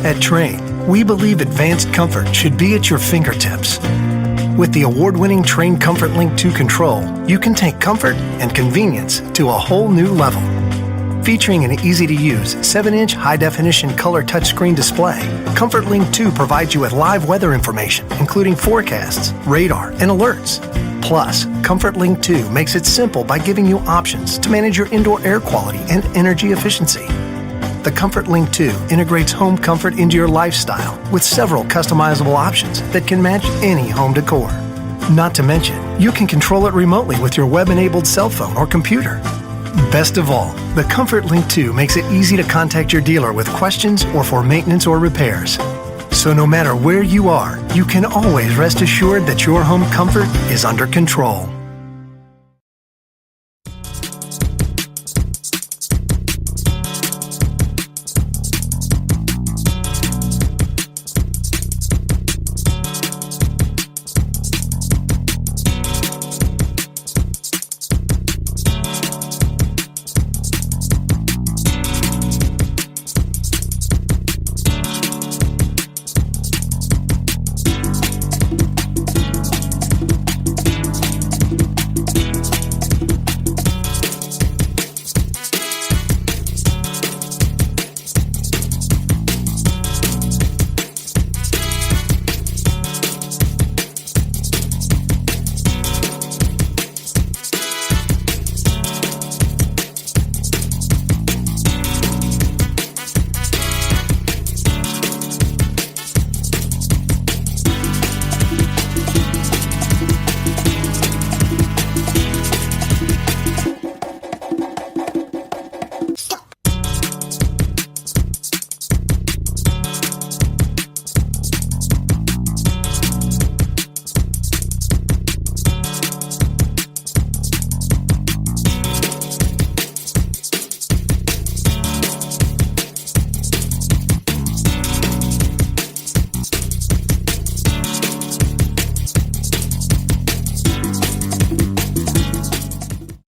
At Trane, we believe advanced comfort should be at your fingertips. With the award-winning Trane ComfortLink 2 control, you can take comfort and convenience to a whole new level. Featuring an easy-to-use 7-inch high-definition color touchscreen display, ComfortLink 2 provides you with live weather information, including forecasts, radar, and alerts. Plus, ComfortLink 2 makes it simple by giving you options to manage your indoor air quality and energy efficiency. The ComfortLink 2 integrates home comfort into your lifestyle with several customizable options that can match any home decor. Not to mention, you can control it remotely with your web-enabled cell phone or computer. Best of all, the ComfortLink 2 makes it easy to contact your dealer with questions or for maintenance or repairs. So no matter where you are, you can always rest assured that your home comfort is under control.